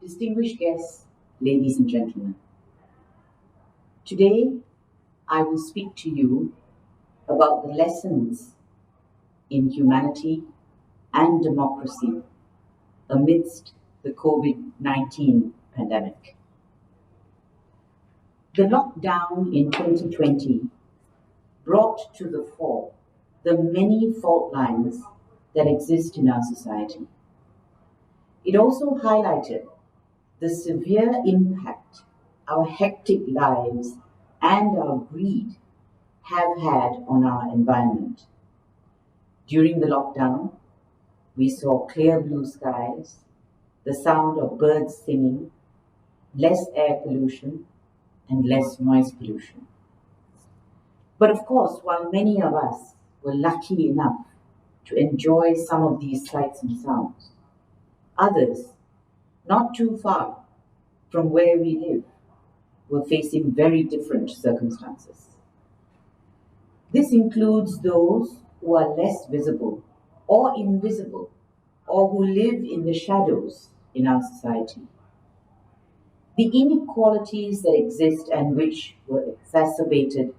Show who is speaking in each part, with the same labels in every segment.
Speaker 1: Distinguished guests, ladies and gentlemen, today I will speak to you about the lessons in humanity and democracy amidst the COVID-19 pandemic. The lockdown in 2020 brought to the fore the many fault lines that exist in our society. It also highlighted the severe impact our hectic lives and our greed have had on our environment. During the lockdown, we saw clear blue skies, the sound of birds singing, less air pollution, and less noise pollution. But of course, while many of us were lucky enough to enjoy some of these sights and sounds, others, not too far from where we live, were facing very different circumstances. This includes those who are less visible or invisible, or who live in the shadows in our society. The inequalities that exist and which were exacerbated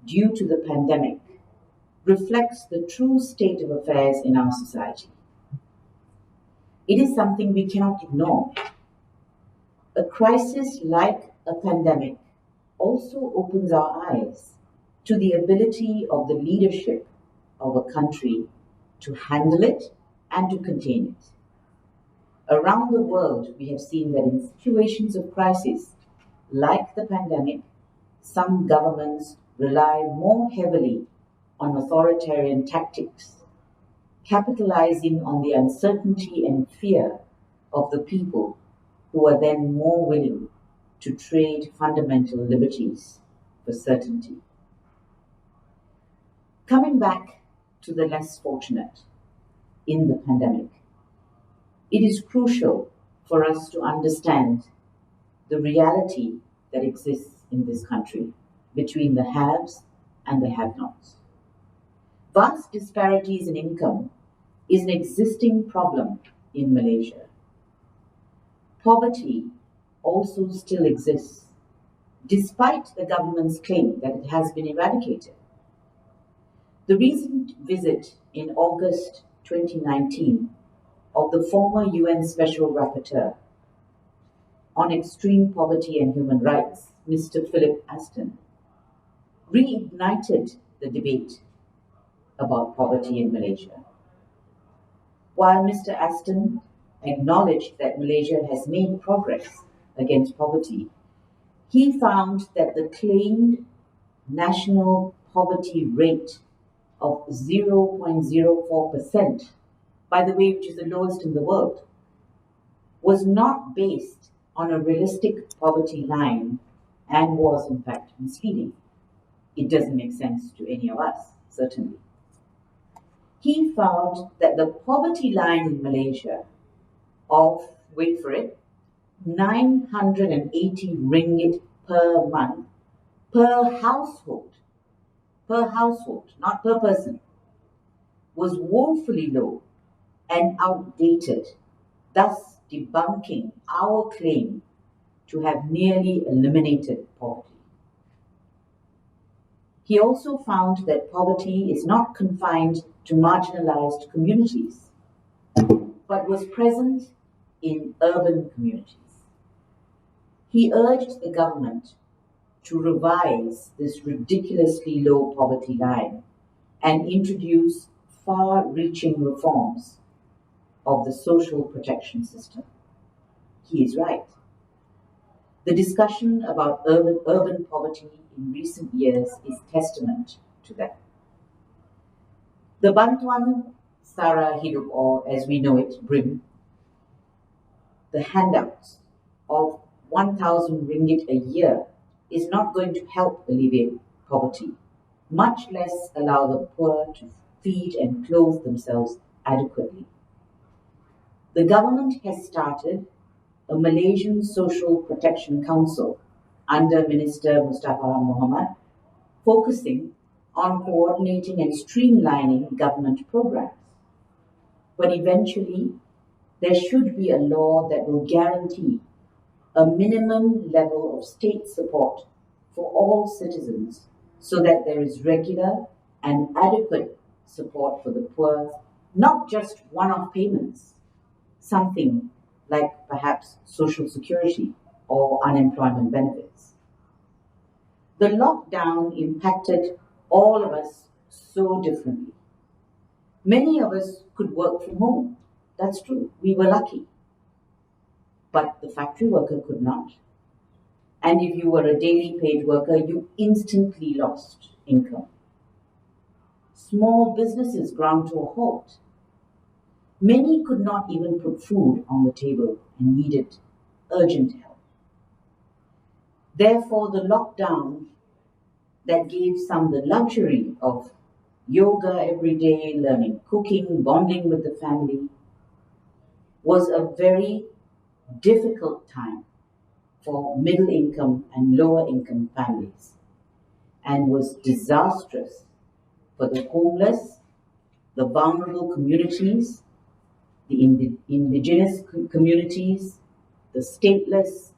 Speaker 1: due to the pandemic reflects the true state of affairs in our society. It is something we cannot ignore. A crisis like a pandemic also opens our eyes to the ability of the leadership of a country to handle it and to contain it. Around the world, we have seen that in situations of crisis, like the pandemic, some governments rely more heavily on authoritarian tactics, capitalizing on the uncertainty and fear of the people, who are then more willing to trade fundamental liberties for certainty. Coming back to the less fortunate in the pandemic, it is crucial for us to understand the reality that exists in this country between the haves and the have-nots. Vast disparities in income is an existing problem in Malaysia. Poverty also still exists, despite the government's claim that it has been eradicated. The recent visit in August 2019 of the former UN Special Rapporteur on Extreme Poverty and Human Rights, Mr. Philip Aston, reignited the debate about poverty in Malaysia. While Mr. Aston acknowledged that Malaysia has made progress against poverty, he found that the claimed national poverty rate of 0.04%, by the way, which is the lowest in the world, was not based on a realistic poverty line and was in fact misleading. It doesn't make sense to any of us, certainly. He found that the poverty line in Malaysia of, wait for it, 980 ringgit per month per household, not per person, was woefully low and outdated, thus debunking our claim to have nearly eliminated poverty. He also found that poverty is not confined to marginalized communities, but was present in urban communities. He urged the government to revise this ridiculously low poverty line and introduce far-reaching reforms of the social protection system. He is right. The discussion about urban poverty in recent years is testament to that. The Bantuan Sara Hidup, or as we know it, BRIM, the handouts of 1,000 ringgit a year is not going to help alleviate poverty, much less allow the poor to feed and clothe themselves adequately. The government has started a Malaysian Social Protection Council under Minister Mustafa Mohamad, focusing on coordinating and streamlining government programs. But eventually, there should be a law that will guarantee a minimum level of state support for all citizens so that there is regular and adequate support for the poor, not just one-off payments, something like perhaps social security or unemployment benefits. The lockdown impacted all of us so differently. Many of us could work from home. That's true. We were lucky. But the factory worker could not. And if you were a daily paid worker, you instantly lost income. Small businesses ground to a halt. Many could not even put food on the table and needed urgent help. Therefore, the lockdown that gave some the luxury of yoga every day, learning cooking, bonding with the family, was a very difficult time for middle income and lower income families and was disastrous for the homeless, the vulnerable communities, the indigenous communities, the stateless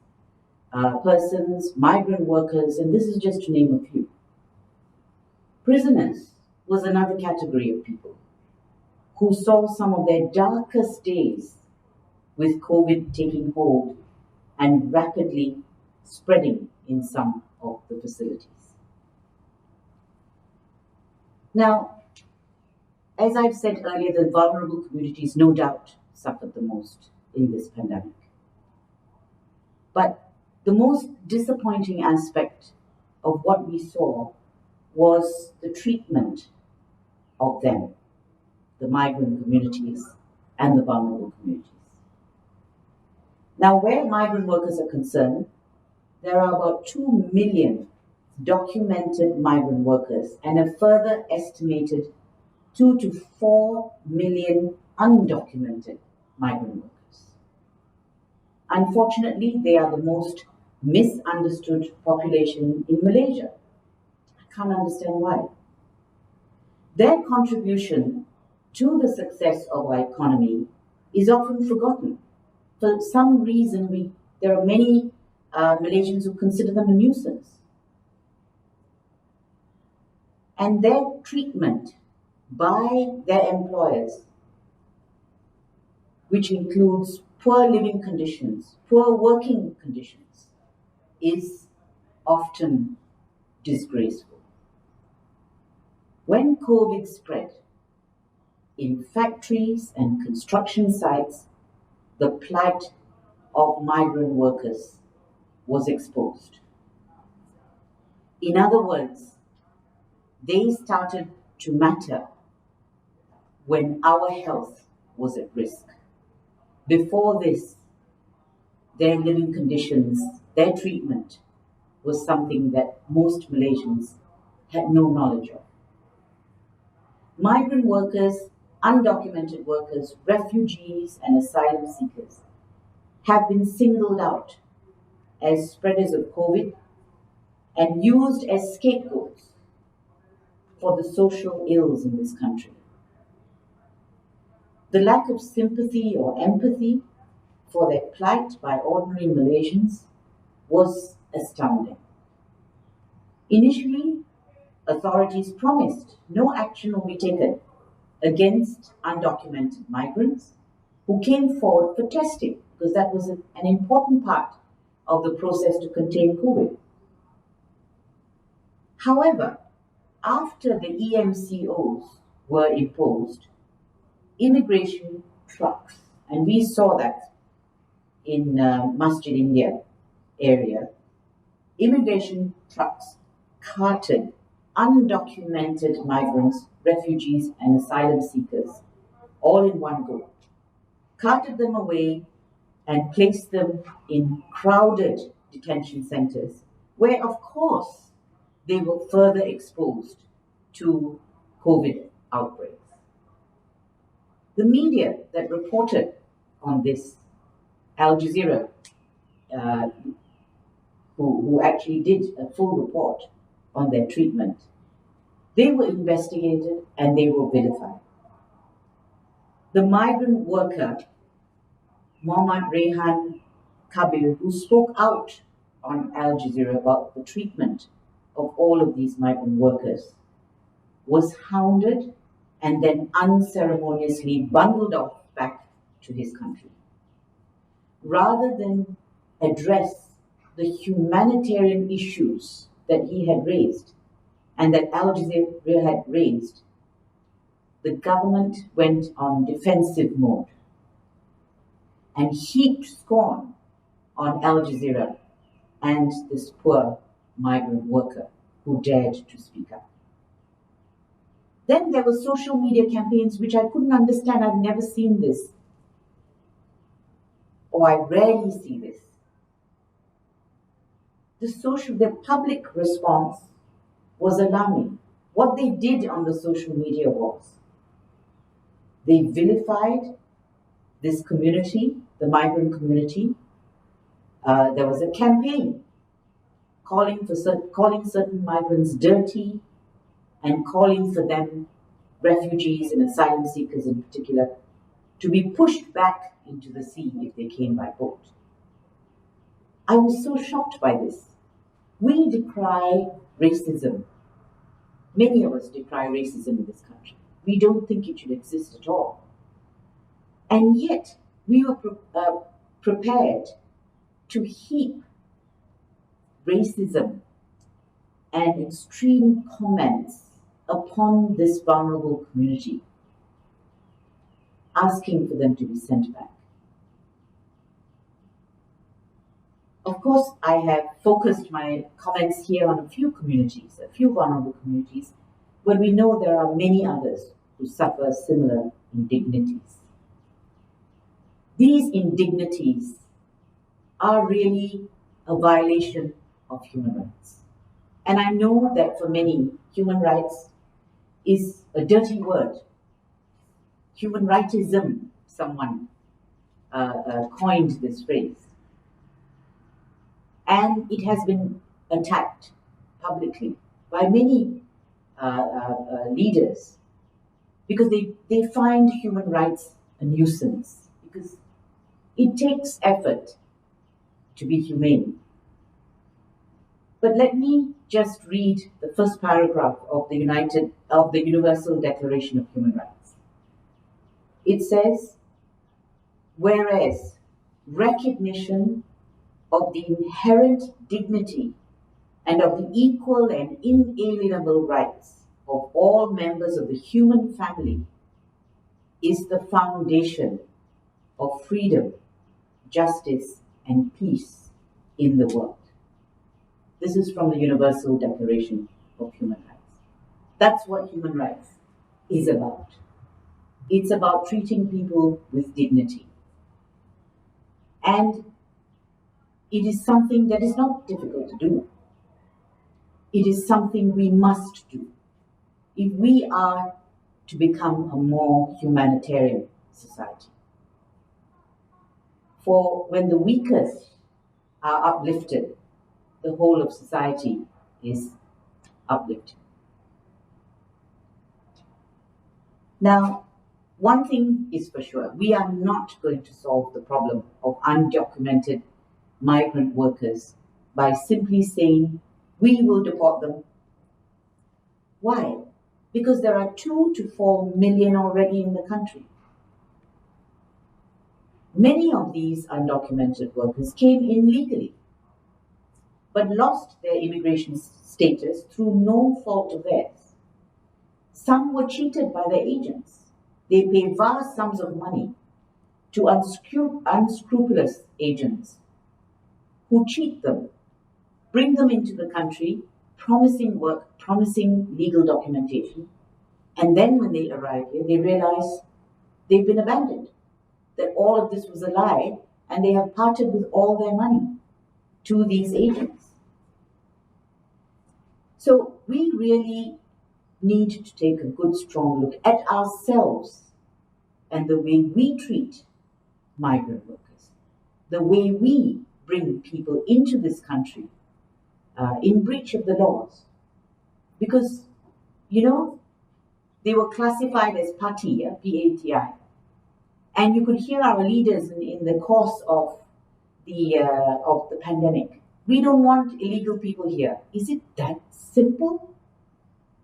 Speaker 1: persons, migrant workers, and this is just to name a few. Prisoners was another category of people who saw some of their darkest days with COVID taking hold and rapidly spreading in some of the facilities. Now, as I've said earlier, the vulnerable communities no doubt suffered the most in this pandemic. But the most disappointing aspect of what we saw was the treatment of them, the migrant communities and the vulnerable communities. Now, where migrant workers are concerned, there are about 2 million documented migrant workers and a further estimated 2 to 4 million undocumented migrant workers. Unfortunately, they are the most misunderstood population in Malaysia. I can't understand why. Their contribution to the success of our economy is often forgotten. For some reason, there are many Malaysians who consider them a nuisance. And their treatment by their employers, which includes poor living conditions, poor working conditions, is often disgraceful. When COVID spread, in factories and construction sites, the plight of migrant workers was exposed. In other words, they started to matter when our health was at risk. Before this, their living conditions, their treatment was something that most Malaysians had no knowledge of. Migrant workers, undocumented workers, refugees, and asylum seekers have been singled out as spreaders of COVID and used as scapegoats for the social ills in this country. The lack of sympathy or empathy for their plight by ordinary Malaysians was astounding. Initially, authorities promised no action will be taken against undocumented migrants who came forward for testing, because that was an important part of the process to contain COVID. However, after the EMCOs were imposed, immigration trucks, and we saw that in Masjid India area, immigration trucks carted undocumented migrants, refugees, and asylum seekers all in one go, carted them away and placed them in crowded detention centers where, of course, they were further exposed to COVID outbreaks. The media that reported on this, Al Jazeera, who actually did a full report on their treatment, they were investigated and they were vilified. The migrant worker, Muhammad Rehan Kabir, who spoke out on Al Jazeera about the treatment of all of these migrant workers, was hounded and then unceremoniously bundled off back to his country. Rather than address the humanitarian issues that he had raised and that Al Jazeera had raised, the government went on defensive mode and heaped scorn on Al Jazeera and this poor migrant worker who dared to speak up. Then there were social media campaigns which I couldn't understand. I've never seen this, or I rarely see this. The public response was alarming. What they did on the social media was they vilified this community, the migrant community. There was a campaign calling certain migrants dirty and calling for them, refugees and asylum seekers in particular, to be pushed back into the sea if they came by boat. I was so shocked by this. We decry racism. Many of us decry racism in this country. We don't think it should exist at all. And yet, we were prepared to heap racism and extreme comments upon this vulnerable community, asking for them to be sent back. Of course, I have focused my comments here on a few communities, a few vulnerable communities, but we know there are many others who suffer similar indignities. These indignities are really a violation of human rights. And I know that for many, human rights is a dirty word. Human rightism, someone coined this phrase. And it has been attacked publicly by many leaders because they find human rights a nuisance, because it takes effort to be humane. But let me just read the first paragraph of the Universal Declaration of Human Rights. It says, whereas recognition of the inherent dignity and of the equal and inalienable rights of all members of the human family is the foundation of freedom, justice, and peace in the world. This is from the Universal Declaration of Human Rights. That's what human rights is about. It's about treating people with dignity. And it is something that is not difficult to do. It is something we must do if we are to become a more humanitarian society. For when the weakest are uplifted, the whole of society is uplifted. Now, one thing is for sure, we are not going to solve the problem of undocumented migrant workers by simply saying, we will deport them. Why? Because there are 2 to 4 million already in the country. Many of these undocumented workers came in legally, but lost their immigration status through no fault of theirs. Some were cheated by their agents. They pay vast sums of money to unscrupulous agents who cheat them, bring them into the country, promising work, promising legal documentation, and then when they arrive here, they realize they've been abandoned, that all of this was a lie, and they have parted with all their money to these agents. So we really need to take a good, strong look at ourselves and the way we treat migrant workers, the way we bring people into this country in breach of the laws. Because, they were classified as Pati, P-A-T-I. And you could hear our leaders in the course of of the pandemic. We don't want illegal people here. Is it that simple?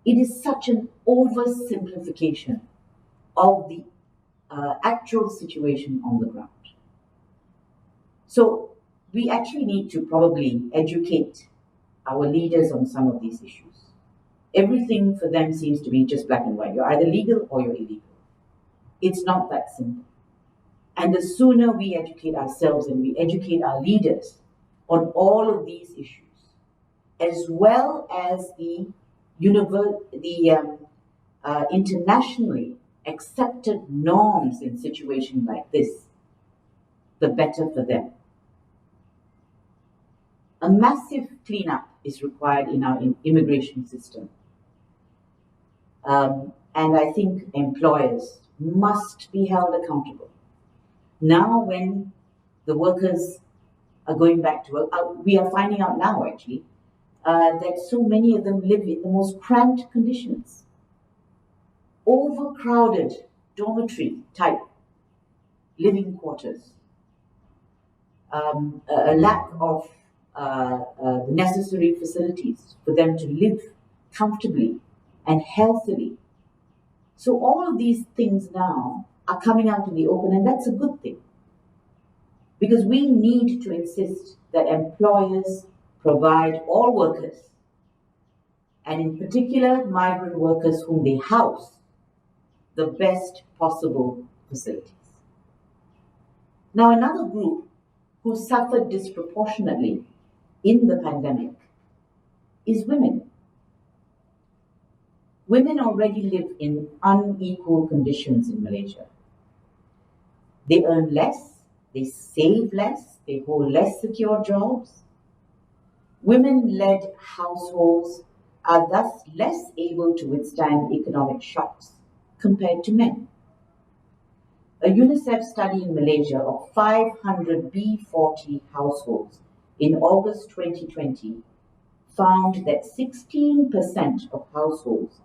Speaker 1: It is such an oversimplification of the actual situation on the ground. So we actually need to probably educate our leaders on some of these issues. Everything for them seems to be just black and white. You're either legal or you're illegal. It's not that simple. And the sooner we educate ourselves and we educate our leaders on all of these issues, as well as the internationally accepted norms in situations like this, the better for them. A massive cleanup is required in our immigration system. And I think employers must be held accountable. Now when the workers are going back to work, we are finding out now actually that so many of them live in the most cramped conditions. Overcrowded dormitory type living quarters. A lack of the necessary facilities for them to live comfortably and healthily. So all of these things now are coming out in the open, and that's a good thing. Because we need to insist that employers provide all workers, and in particular migrant workers whom they house, the best possible facilities. Now another group who suffered disproportionately in the pandemic is women. Women already live in unequal conditions in Malaysia. They earn less, they save less, they hold less secure jobs. Women-led households are thus less able to withstand economic shocks compared to men. A UNICEF study in Malaysia of 500 B40 households in August 2020 found that 16% of households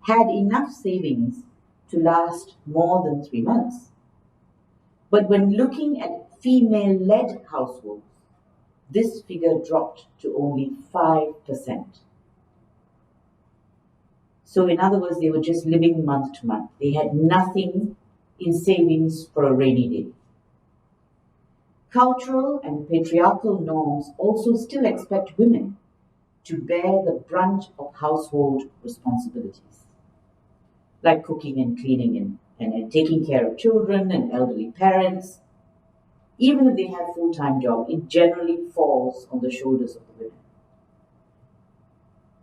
Speaker 1: had enough savings to last more than 3 months. But when looking at female-led households, this figure dropped to only 5%. So in other words, they were just living month to month. They had nothing in savings for a rainy day. Cultural and patriarchal norms also still expect women to bear the brunt of household responsibilities, like cooking and cleaning and taking care of children and elderly parents. Even if they have full-time job, it generally falls on the shoulders of the women.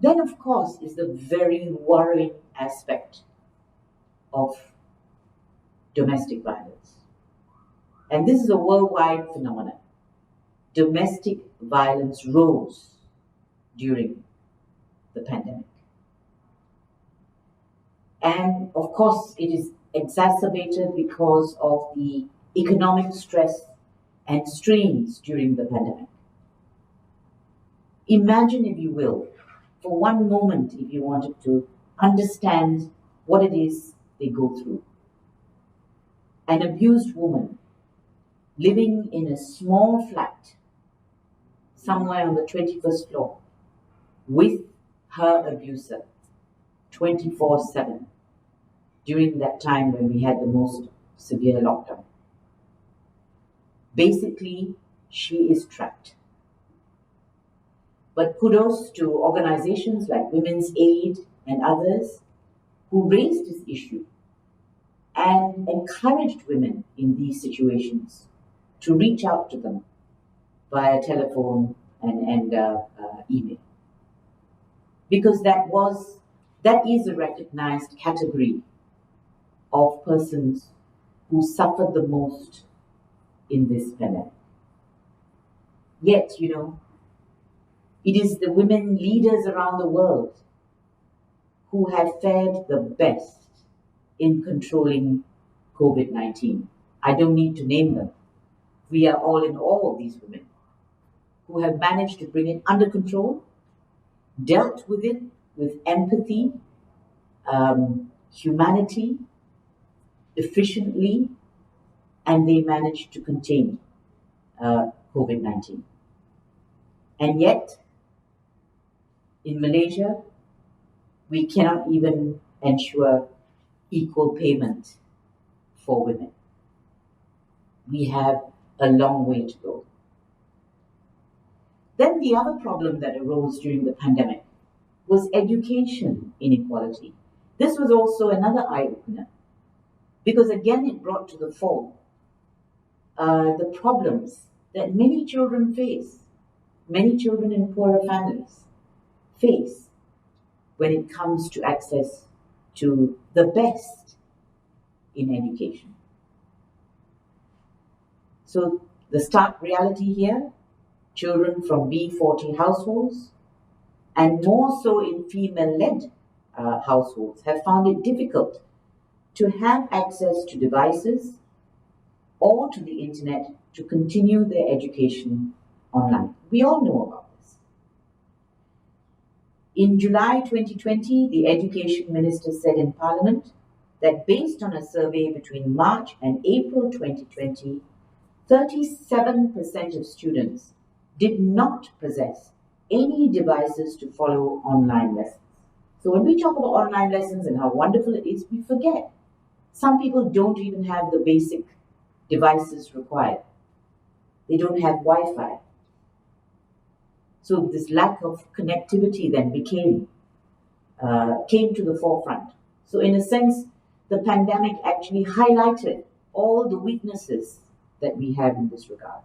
Speaker 1: Then, of course, is the very worrying aspect of domestic violence. And this is a worldwide phenomenon. Domestic violence rose during the pandemic. And of course, it is exacerbated because of the economic stress and strains during the pandemic. Imagine, if you will, for one moment, if you wanted to understand what it is they go through. An abused woman living in a small flat somewhere on the 21st floor with her abuser 24/7 during that time when we had the most severe lockdown. Basically, she is trapped. But kudos to organizations like Women's Aid and others who raised this issue and encouraged women in these situations to reach out to them via telephone and email. Because that is a recognized category of persons who suffered the most in this pandemic. Yet, it is the women leaders around the world who have fared the best in controlling COVID-19. I don't need to name them. We are all in awe of these women who have managed to bring it under control, dealt with it with empathy, humanity, efficiently, and they managed to contain COVID-19. And yet, in Malaysia, we cannot even ensure equal payment for women. We have a long way to go. Then the other problem that arose during the pandemic was education inequality. This was also another eye-opener, because again it brought to the fore the problems that many children face, many children in poorer families face when it comes to access to the best in education. So the stark reality here, children from B40 households, and more so in female-led households, have found it difficult to have access to devices or to the internet to continue their education online. We all know about this. In July 2020, the Education Minister said in Parliament that based on a survey between March and April 2020, 37% of students did not possess any devices to follow online lessons. So when we talk about online lessons and how wonderful it is, we forget. Some people don't even have the basic devices required. They don't have Wi-Fi. So this lack of connectivity then came to the forefront. So in a sense, the pandemic actually highlighted all the weaknesses that we have in this regard.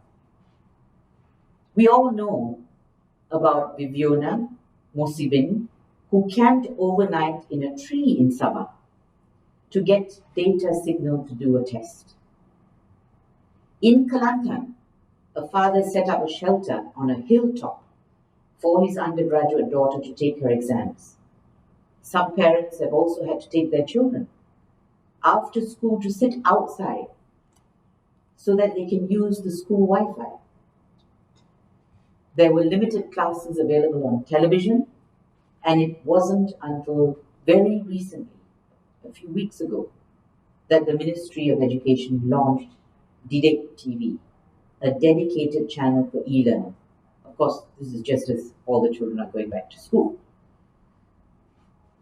Speaker 1: We all know about Viviana Mosibin, who camped overnight in a tree in Sabah to get data signal to do a test. In Kelantan, a father set up a shelter on a hilltop for his undergraduate daughter to take her exams. Some parents have also had to take their children after school to sit outside so that they can use the school Wi-Fi. There were limited classes available on television, and it wasn't until very recently, a few weeks ago, that the Ministry of Education launched Didik TV, a dedicated channel for e-learning. Of course, this is just as all the children are going back to school.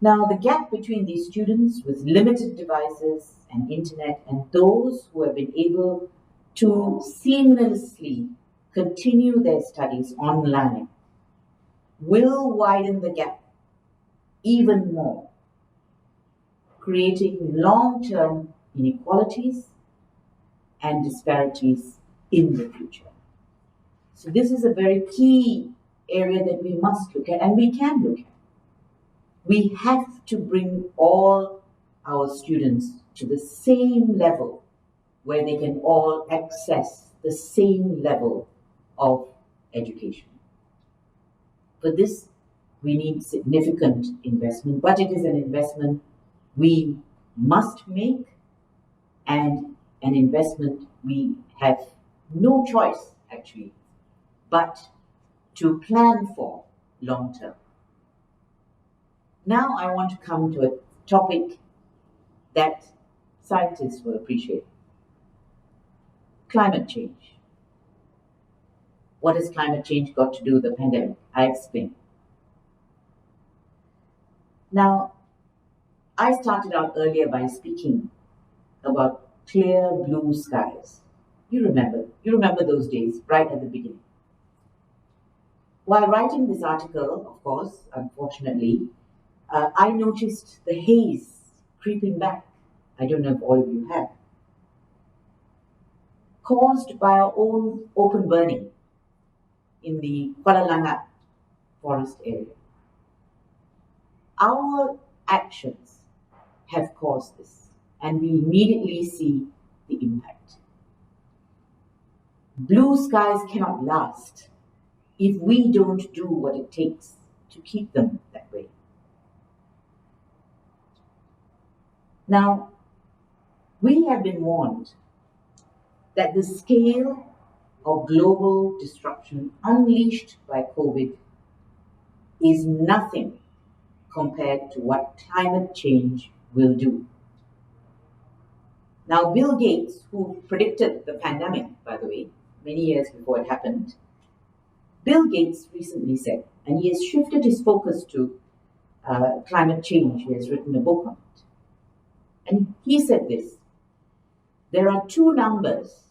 Speaker 1: Now, the gap between these students with limited devices and internet and those who have been able to seamlessly continue their studies online will widen the gap even more, creating long-term inequalities and disparities in the future. So this is a very key area that we must look at, and we can look at. We have to bring all our students to the same level where they can all access the same level of education. For this, we need significant investment, but it is an investment we must make and an investment we have no choice, actually, but to plan for long term. Now I want to come to a topic that scientists will appreciate. Climate change. What has climate change got to do with the pandemic? I explain. Now, I started out earlier by speaking about clear blue skies. You remember those days right at the beginning. While writing this article, of course, unfortunately, I noticed the haze creeping back. I don't know if all of you have. Caused by our own open burning in the Kuala Langat forest area. Our actions have caused this, and we immediately see the impact. Blue skies cannot last if we don't do what it takes to keep them that way. Now, we have been warned that the scale of global disruption unleashed by COVID is nothing compared to what climate change will do. Now, Bill Gates, who predicted the pandemic, by the way, many years before it happened, Bill Gates recently said, and he has shifted his focus to climate change. He has written a book on it. And he said this: there are two numbers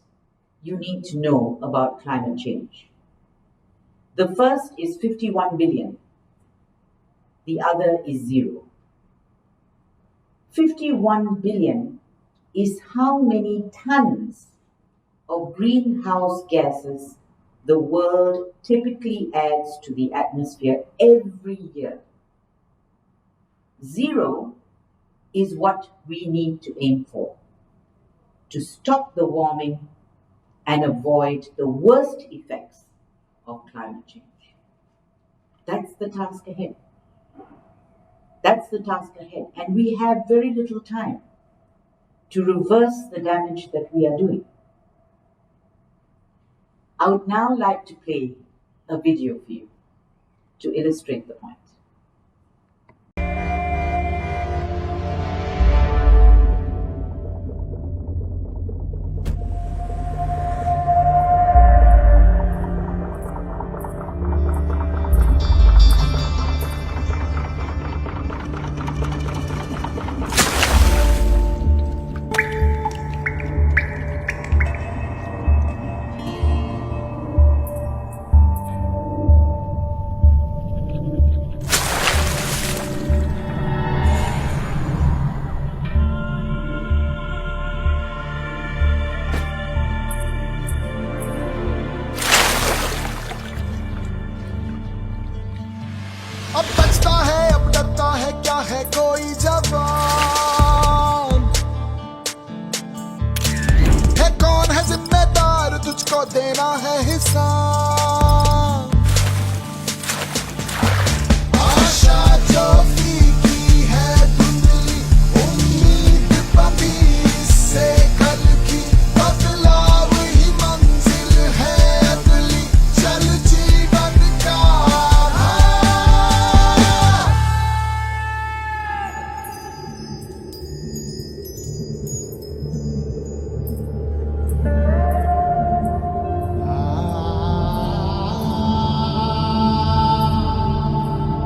Speaker 1: you need to know about climate change. The first is 51 billion. The other is 0. 51 billion is how many tons of greenhouse gases the world typically adds to the atmosphere every year. 0 is what we need to aim for to stop the warming and avoid the worst effects of climate change. That's the task ahead. That's the task ahead. And we have very little time to reverse the damage that we are doing. I would now like to play a video for you to illustrate the point.
Speaker 2: अब बचता है, अब डरता है, क्या है कोई जवान? है कौन है जिम्मेदार, तुझको देना है हिसाब। आशा जो फीकी है धुंधली, उम्मीद पापी से कल की, बदलाव ही मंजिल है अगली, चल जीवन का।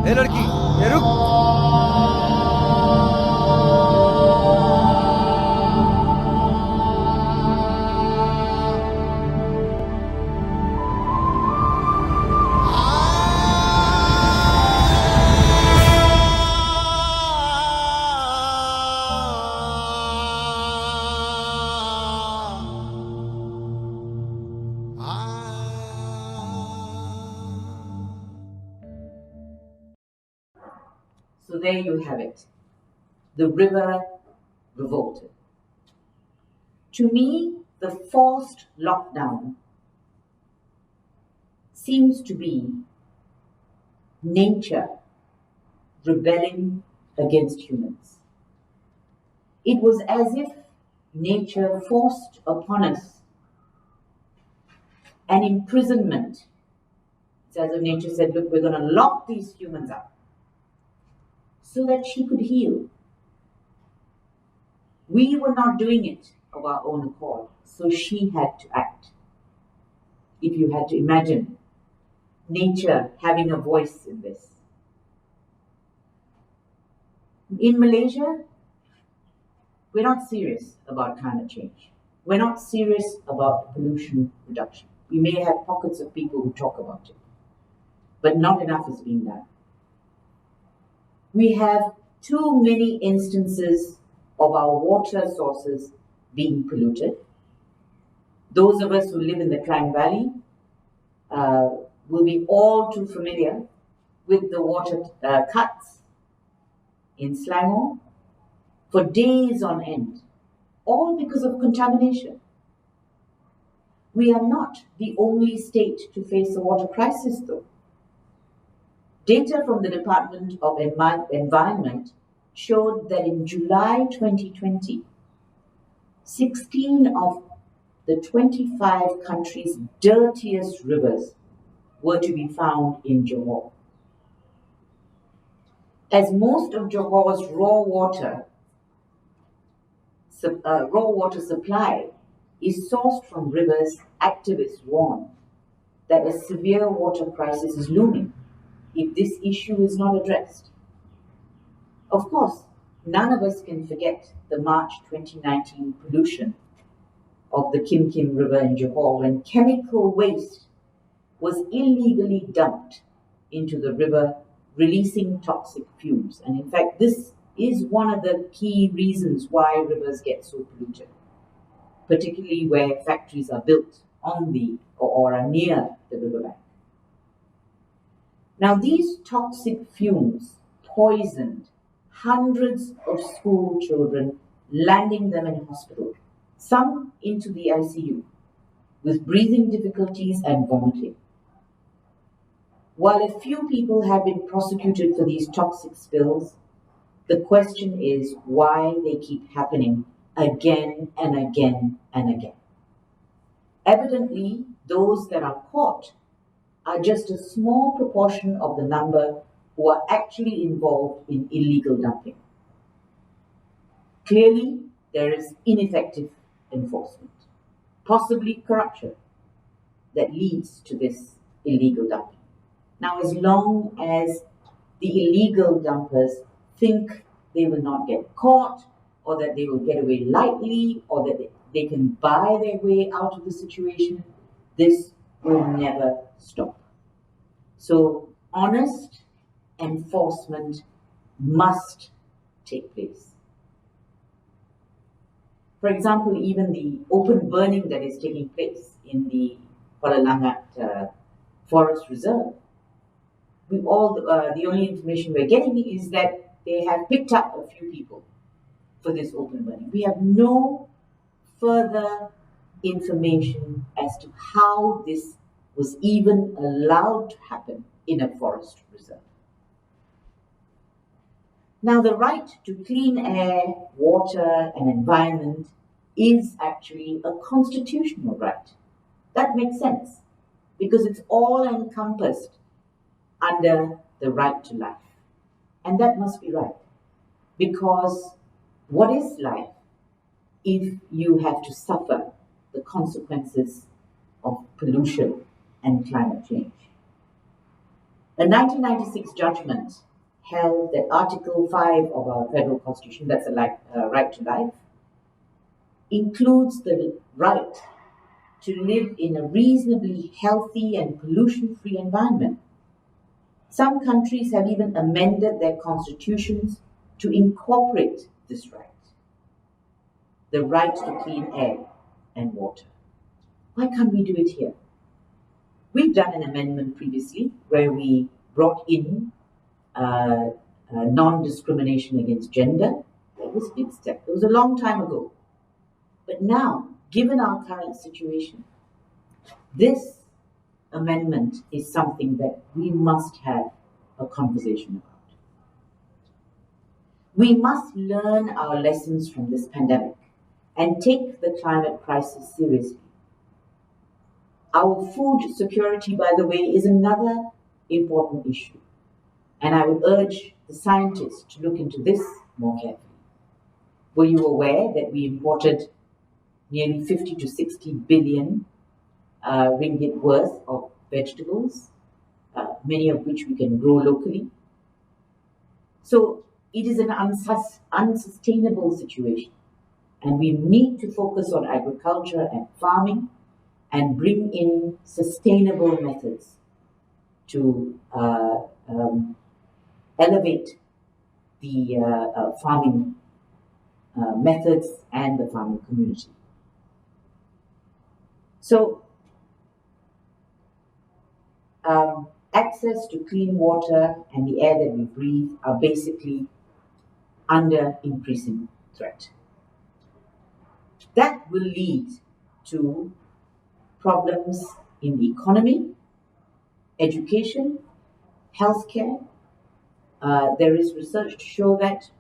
Speaker 3: ए लड़की, ए रुक।
Speaker 1: So there you have it. The river revolted. To me, the forced lockdown seems to be nature rebelling against humans. It was as if nature forced upon us an imprisonment. It's as if nature said, look, we're going to lock these humans up so that she could heal. We were not doing it of our own accord, so she had to act. If you had to imagine nature having a voice in this. In Malaysia, we're not serious about climate change. We're not serious about pollution reduction. We may have pockets of people who talk about it, but not enough is being done. We have too many instances of our water sources being polluted. Those of us who live in the Klang Valley will be all too familiar with the water cuts in Selangor for days on end, all because of contamination. We are not the only state to face a water crisis, though. Data from the Department of Environment showed that in July 2020, 16 of the 25 country's dirtiest rivers were to be found in Johor. As most of Johor's raw water supply is sourced from rivers, activists warn that a severe water crisis is looming if this issue is not addressed. Of course, none of us can forget the March 2019 pollution of the Kim Kim River in Johor when chemical waste was illegally dumped into the river, releasing toxic fumes. And in fact, this is one of the key reasons why rivers get so polluted, particularly where factories are built on the or are near the riverbank. Now, these toxic fumes poisoned hundreds of school children, landing them in hospital, some into the ICU, with breathing difficulties and vomiting. While a few people have been prosecuted for these toxic spills, the question is why they keep happening again and again and again. Evidently, those that are caught are just a small proportion of the number who are actually involved in illegal dumping. Clearly, there is ineffective enforcement, possibly corruption, that leads to this illegal dumping. Now, as long as the illegal dumpers think they will not get caught, or that they will get away lightly, or that they can buy their way out of the situation, this will never stop. So, honest enforcement must take place. For example, even the open burning that is taking place in the Kuala Langat Forest Reserve, the only information we're getting is that they have picked up a few people for this open burning. We have no further information as to how this was even allowed to happen in a forest reserve. Now, the right to clean air, water, and environment is actually a constitutional right. That makes sense because it's all encompassed under the right to life. And that must be right, because what is life if you have to suffer the consequences of pollution and climate change? A 1996 judgment held that Article 5 of our federal constitution, that's a right to life, includes the right to live in a reasonably healthy and pollution-free environment. Some countries have even amended their constitutions to incorporate this right, the right to clean air and water. Why can't we do it here? We've done an amendment previously where we brought in non-discrimination against gender. That was a big step. It was a long time ago. But now, given our current situation, this amendment is something that we must have a conversation about. We must learn our lessons from this pandemic and take the climate crisis seriously. Our food security, by the way, is another important issue. And I would urge the scientists to look into this more carefully. Were you aware that we imported nearly 50 to 60 billion ringgit worth of vegetables, many of which we can grow locally? So it is an unsustainable situation. And we need to focus on agriculture and farming and bring in sustainable methods to elevate the farming methods and the farming community. So, access to clean water and the air that we breathe are basically under increasing threat. That will lead to problems in the economy, education, healthcare. There is research to show that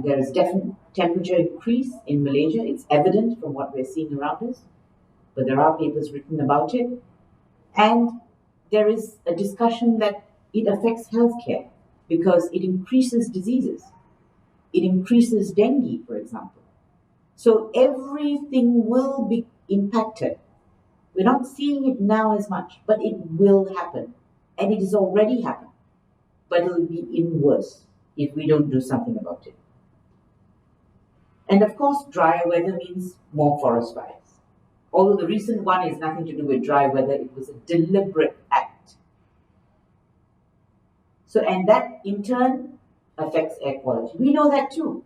Speaker 1: there is definite temperature increase in Malaysia. It's evident from what we're seeing around us, but there are papers written about it. And there is a discussion that it affects healthcare because it increases diseases. It increases dengue, for example. So everything will be impacted. We're not seeing it now as much, but it will happen. And it is already happening. But it will be even worse if we don't do something about it. And of course, drier weather means more forest fires. Although the recent one is nothing to do with dry weather, it was a deliberate act. So, and that in turn affects air quality. We know that too,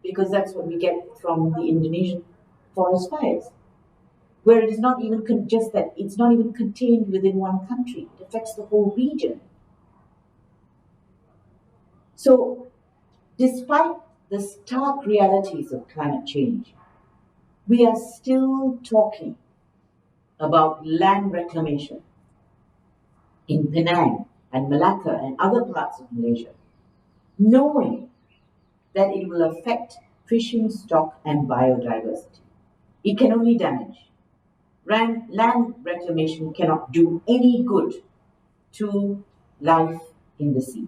Speaker 1: because that's what we get from the Indonesian forest fires, where it is not even just that it's not even contained within one country, it affects the whole region. So, despite the stark realities of climate change, we are still talking about land reclamation in Penang and Malacca and other parts of Malaysia, knowing that it will affect fishing stock and biodiversity. It can only damage. Land reclamation cannot do any good to life in the sea.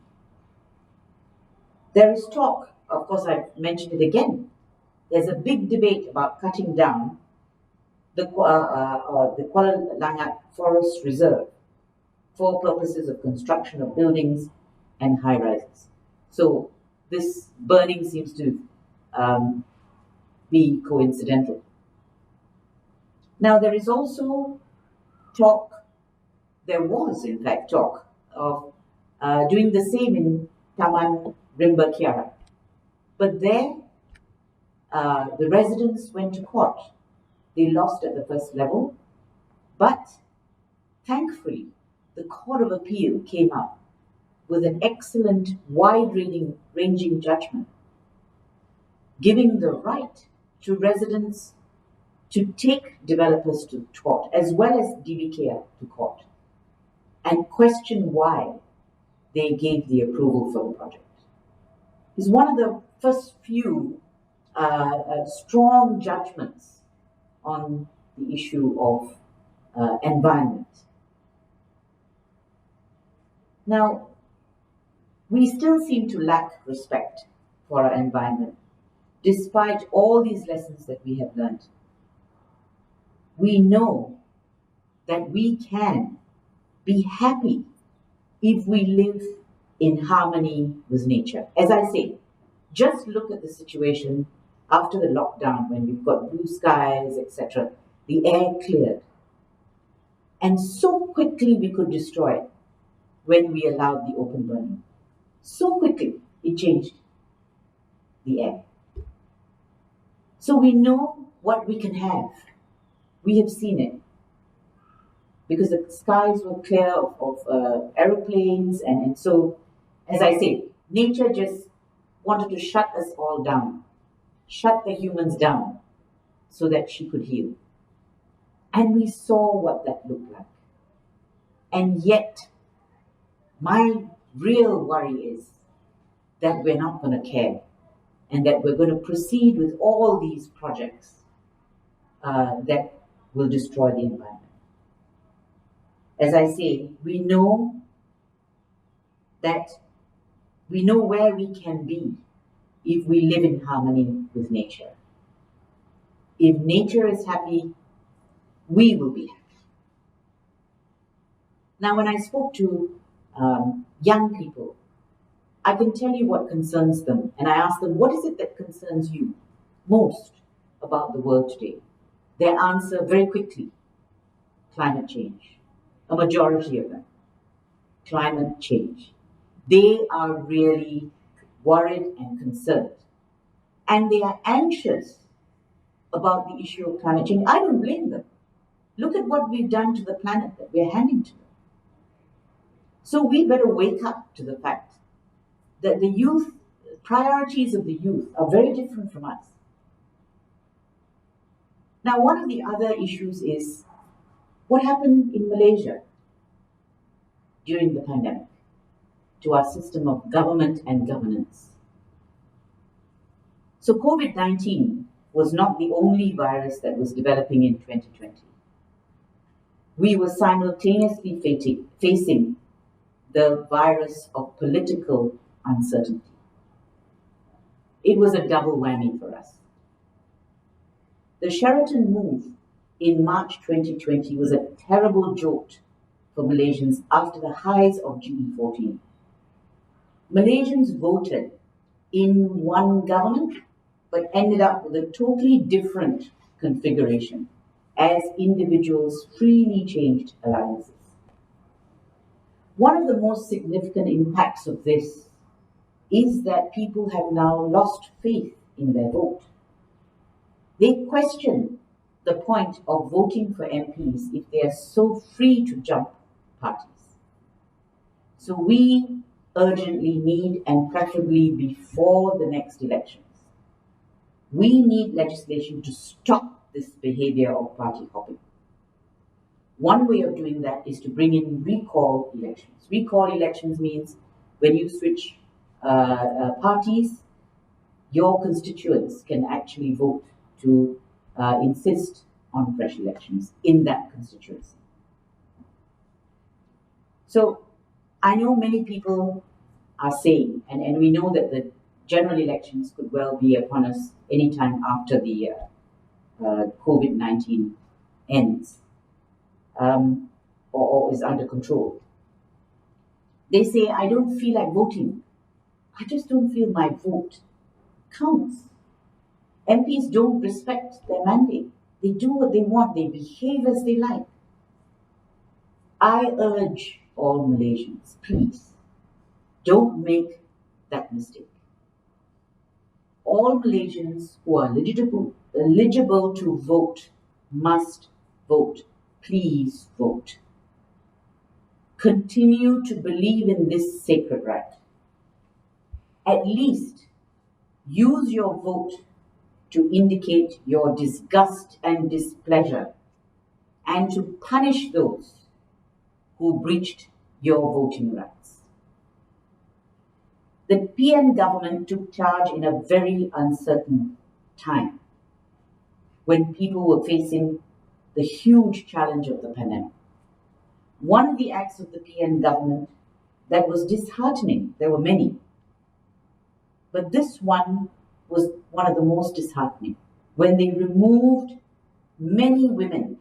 Speaker 1: There is talk, of course I've mentioned it again, there's a big debate about cutting down the Kuala Langat Forest Reserve for purposes of construction of buildings and high rises. So this burning seems to be coincidental. Now there is also there was in fact talk of doing the same in Taman Rimba Kiara. But there, the residents went to court. They lost at the first level, but thankfully, the Court of Appeal came up with an excellent, wide-ranging judgment, giving the right to residents to take developers to court, as well as DBKR to court, and question why they gave the approval for the project. It's one of the first few strong judgments on the issue of environment. Now, we still seem to lack respect for our environment, despite all these lessons that we have learned. We know that we can be happy if we live in harmony with nature. As I say, just look at the situation after the lockdown when we've got blue skies, etc. The air cleared. And so quickly we could destroy it when we allowed the open burning. So quickly it changed the air. So we know what we can have. We have seen it. Because the skies were clear of aeroplanes, and so, as I say, nature just wanted to shut us all down, shut the humans down, so that she could heal. And we saw what that looked like. And yet, my real worry is that we're not going to care, and that we're going to proceed with all these projects that will destroy the environment. As I say, we know where we can be if we live in harmony with nature. If nature is happy, we will be happy. Now, when I spoke to young people, I can tell you what concerns them, and I asked them, what is it that concerns you most about the world today? Their answer very quickly, climate change. A majority of them, climate change. They are really worried and concerned. And they are anxious about the issue of climate change. I don't blame them. Look at what we've done to the planet that we're handing to them. So we better wake up to the fact that the youth, priorities of the youth are very different from us. Now, one of the other issues is what happened in Malaysia during the pandemic to our system of government and governance. So COVID-19 was not the only virus that was developing in 2020. We were simultaneously facing the virus of political uncertainty. It was a double whammy for us. The Sheraton move in March 2020 was a terrible jolt for Malaysians after the highs of GE14. Malaysians voted in one government but ended up with a totally different configuration as individuals freely changed alliances. One of the most significant impacts of this is that people have now lost faith in their vote. They question the point of voting for MPs if they are so free to jump parties. So we urgently need, and preferably before the next elections, we need legislation to stop this behavior of party hopping. One way of doing that is to bring in recall elections. Recall elections means when you switch parties, your constituents can actually vote to insist on fresh elections in that constituency. So I know many people are saying, and we know that the general elections could well be upon us anytime after the COVID-19 ends or is under control. They say, I don't feel like voting. I just don't feel my vote counts. MPs don't respect their mandate. They do what they want. They behave as they like. I urge all Malaysians, please, don't make that mistake. All Malaysians who are eligible to vote must vote. Please vote. Continue to believe in this sacred right. At least use your vote to indicate your disgust and displeasure and to punish those who breached your voting rights. The PN government took charge in a very uncertain time when people were facing the huge challenge of the pandemic. One of the acts of the PN government that was disheartening, there were many, but this one was one of the most disheartening, when they removed many women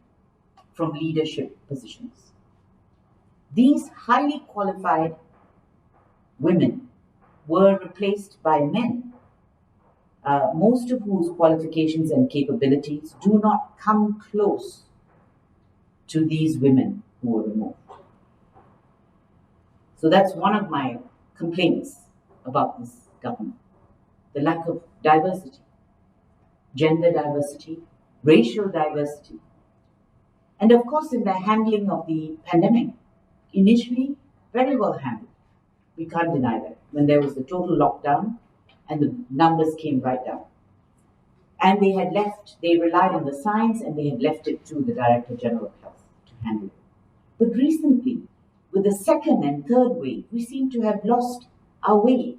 Speaker 1: from leadership positions. These highly qualified women were replaced by men, most of whose qualifications and capabilities do not come close to these women who were removed. So that's one of my complaints about this government. The lack of diversity, gender diversity, racial diversity. And of course, in the handling of the pandemic, initially, very well handled. We can't deny that. When there was the total lockdown and the numbers came right down. And they relied on the science and they had left it to the Director General of Health to handle it. But recently, with the second and third wave, we seem to have lost our way.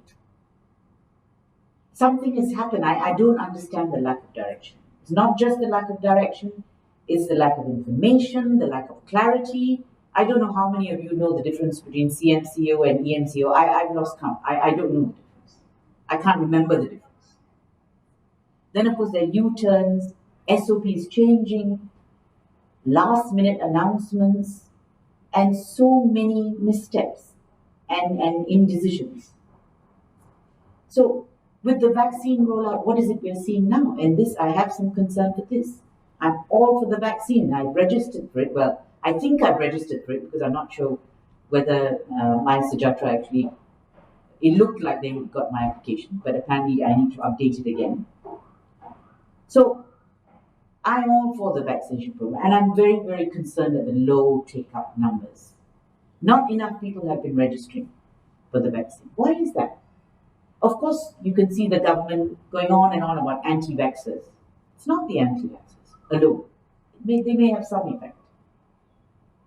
Speaker 1: Something has happened. I don't understand the lack of direction. It's not just the lack of direction, it's the lack of information, the lack of clarity. I don't know how many of you know the difference between CMCO and EMCO. I've lost count. I don't know the difference. I can't remember the difference. Then, of course, there are U-turns, SOPs changing, last-minute announcements, and so many missteps and indecisions. So, with the vaccine rollout, what is it we're seeing now? And this, I have some concern for this. I'm all for the vaccine. I've registered for it. Well, I think I've registered for it because I'm not sure whether my Sejatra actually, it looked like they got my application, but apparently I need to update it again. So I'm all for the vaccination program, and I'm very, very concerned at the low take-up numbers. Not enough people have been registering for the vaccine. Why is that? Of course, you can see the government going on and on about anti-vaxxers. It's not the anti-vaxxers alone. They may have some effect.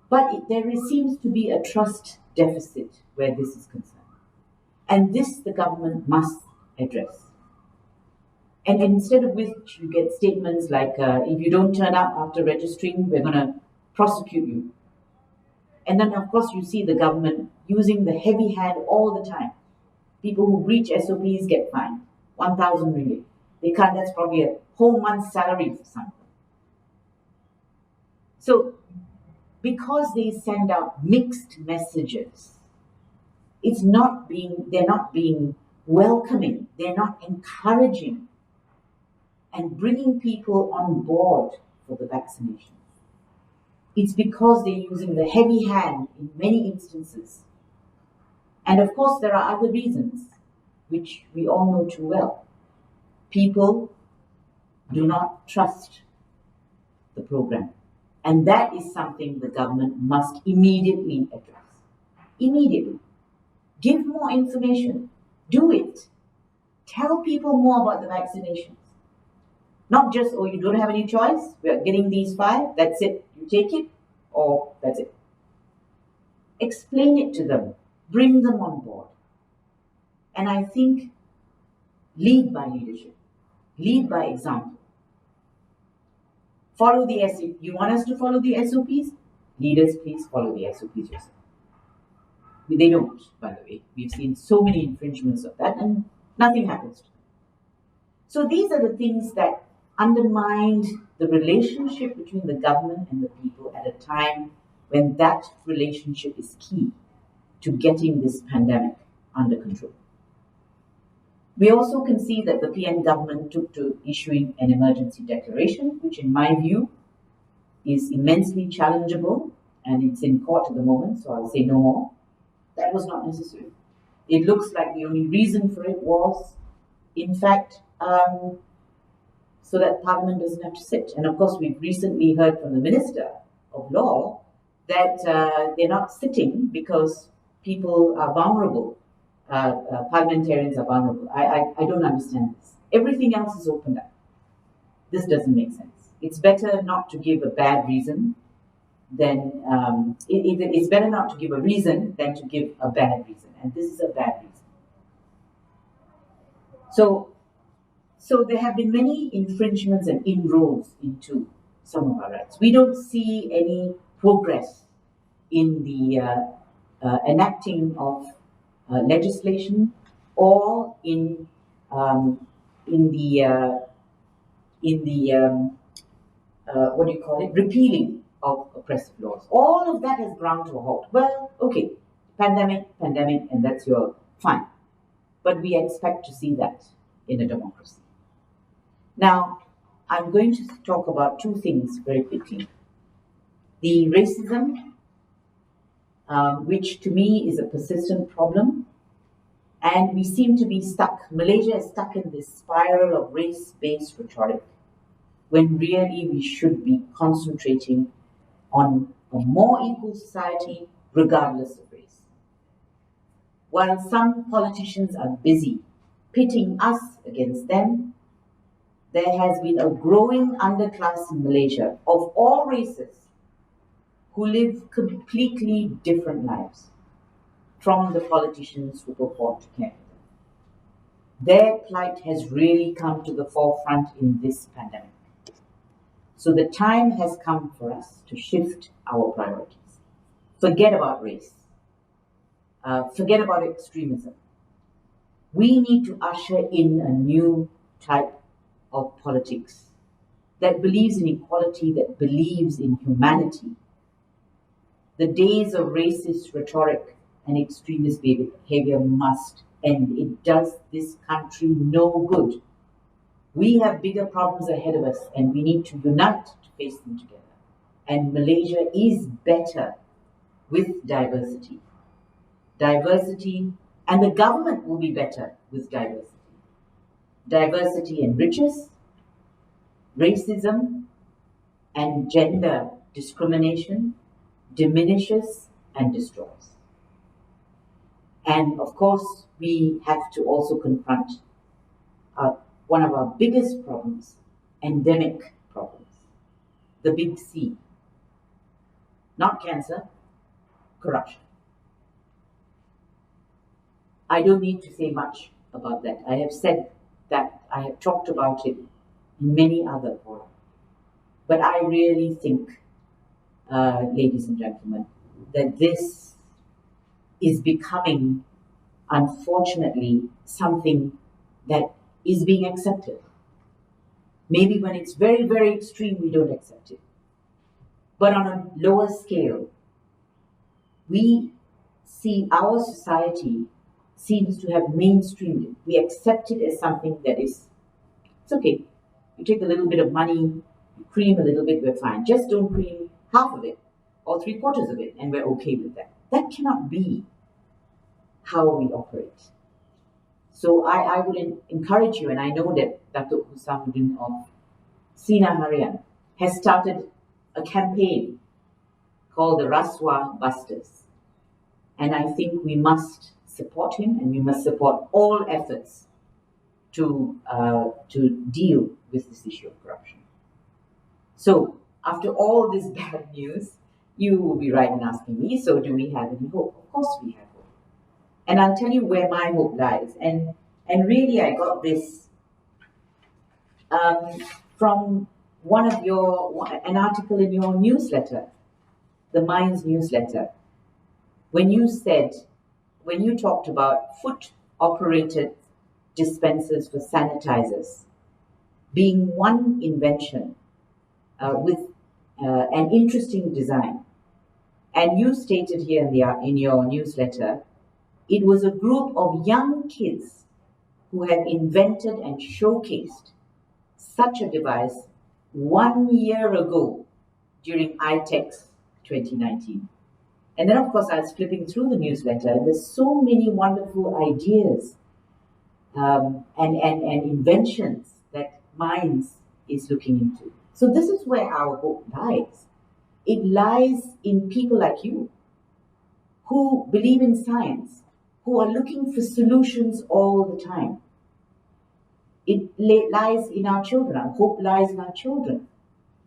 Speaker 1: But there seems to be a trust deficit where this is concerned. And this the government must address. And instead of which you get statements like, if you don't turn up after registering, we're going to prosecute you. And then, of course, you see the government using the heavy hand all the time. People who breach SOPs get fined, 1,000 ringgit. They can't, that's probably a whole month's salary for some. So, because they send out mixed messages, they're not being welcoming, they're not encouraging and bringing people on board for the vaccination. It's because they're using the heavy hand in many instances. And of course, there are other reasons, which we all know too well. People do not trust the program. And that is something the government must immediately address. Immediately. Give more information. Do it. Tell people more about the vaccinations. Not just, oh, you don't have any choice, we are getting these 5, that's it. You take it, or that's it. Explain it to them. Bring them on board. And I think lead by leadership. Lead by example. Follow the SOPs. You want us to follow the SOPs? Leaders, please follow the SOPs yourself. They don't, by the way. We've seen so many infringements of that and nothing happens to them. So these are the things that undermined the relationship between the government and the people at a time when that relationship is key to getting this pandemic under control. We also can see that the PN government took to issuing an emergency declaration, which in my view is immensely challengeable, and it's in court at the moment, so I'll say no more. That was not necessary. It looks like the only reason for it was, in fact, so that Parliament doesn't have to sit. And of course, we've recently heard from the Minister of Law that they're not sitting because people are vulnerable. Parliamentarians are vulnerable. I don't understand this. Everything else is opened up. This doesn't make sense. It's better not to give a bad reason than it's better not to give a reason than to give a bad reason. And this is a bad reason. So there have been many infringements and inroads into some of our rights. We don't see any progress in the enacting of legislation or in the repealing of oppressive laws. All of that has ground to a halt. Well, okay, pandemic, and that's your fine. But we expect to see that in a democracy. Now, I'm going to talk about 2 things very quickly. The racism, which to me is a persistent problem, and we seem to be stuck. Malaysia is stuck in this spiral of race-based rhetoric, when really we should be concentrating on a more equal society regardless of race. While some politicians are busy pitting us against them, there has been a growing underclass in Malaysia of all races who live completely different lives from the politicians who purport to care for them. Their plight has really come to the forefront in this pandemic. So the time has come for us to shift our priorities. Forget about race. Forget about extremism. We need to usher in a new type of politics that believes in equality, that believes in humanity. The days of racist rhetoric and extremist behavior must end. It does this country no good. We have bigger problems ahead of us and we need to unite to face them together. And Malaysia is better with diversity. Diversity, and the government will be better with diversity. Diversity enriches, racism and gender discrimination diminishes and destroys. And of course, we have to also confront one of our biggest problems, endemic problems, the big C. Not cancer, corruption. I don't need to say much about that. I have said that, I have talked about it in many other forums. But I really think, ladies and gentlemen, that this is becoming, unfortunately, something that is being accepted. Maybe when it's very, very extreme, we don't accept it. But on a lower scale, we see our society seems to have mainstreamed it. We accept it as something that is, it's okay. You take a little bit of money, you cream a little bit, we're fine. Just don't cream half of it or 3/4 of it, and we're okay with that. That cannot be how we operate. So I would encourage you, and I know that Dato Husamuddin of Sreenevasan has started a campaign called the Raswa Busters. And I think we must support him, and we must support all efforts to deal with this issue of corruption. So, after all this bad news, you will be right in asking me, so do we have any hope? Of course we have hope. And I'll tell you where my hope lies. And really I got this from an article in your newsletter, the Minds newsletter, when you talked about foot-operated dispensers for sanitizers being one invention with an interesting design. And you stated here in your newsletter, it was a group of young kids who had invented and showcased such a device 1 year ago during iTech's 2019. And then, of course, I was flipping through the newsletter, and there's so many wonderful ideas and inventions that Minds is looking into. So this is where our hope lies. It lies in people like you, who believe in science, who are looking for solutions all the time. It lies in our children. Our hope lies in our children.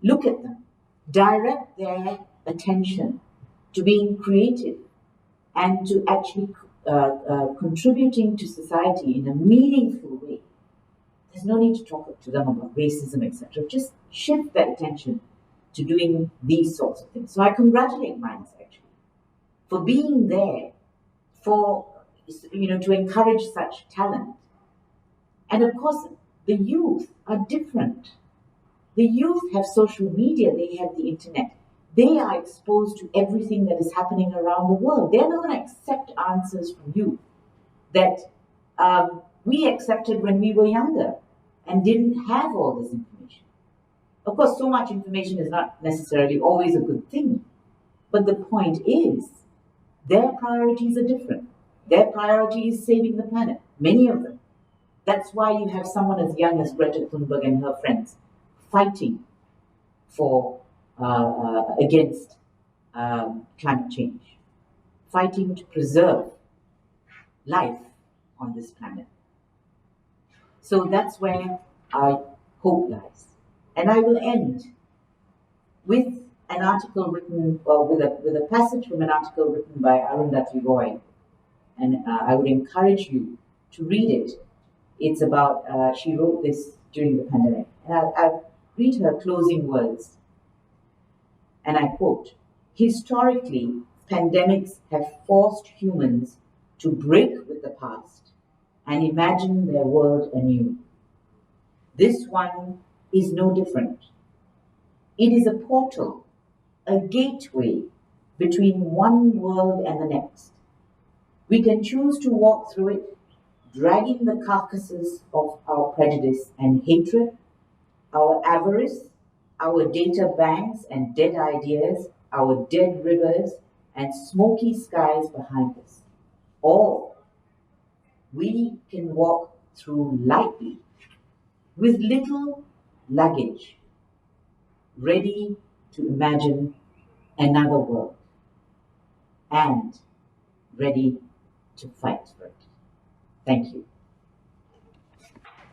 Speaker 1: Look at them. Direct their attention to being creative and to actually contributing to society in a meaningful way. There's no need to talk to them about racism, etc. Just shift their attention to doing these sorts of things. So I congratulate Minds actually for being there, for to encourage such talent. And of course, the youth are different. The youth have social media, they have the internet. They are exposed to everything that is happening around the world. They're not going to accept answers from you that we accepted when we were younger and didn't have all this information. Of course, so much information is not necessarily always a good thing. But the point is, their priorities are different. Their priority is saving the planet, many of them. That's why you have someone as young as Greta Thunberg and her friends fighting for against climate change, fighting to preserve life on this planet. So that's where our hope lies. And I will end with an article written, or with a passage from an article written by Arundhati Roy. And I would encourage you to read it. It's about, she wrote this during the pandemic. And I'll read her closing words. And I quote, "Historically, pandemics have forced humans to break with the past and imagine their world anew. This one is no different. It is a portal, a gateway between one world and the next. We can choose to walk through it, dragging the carcasses of our prejudice and hatred, our avarice, our data banks and dead ideas, our dead rivers and smoky skies behind us. Or we can walk through lightly, with little luggage, ready to imagine another world and ready to fight for it." Thank you.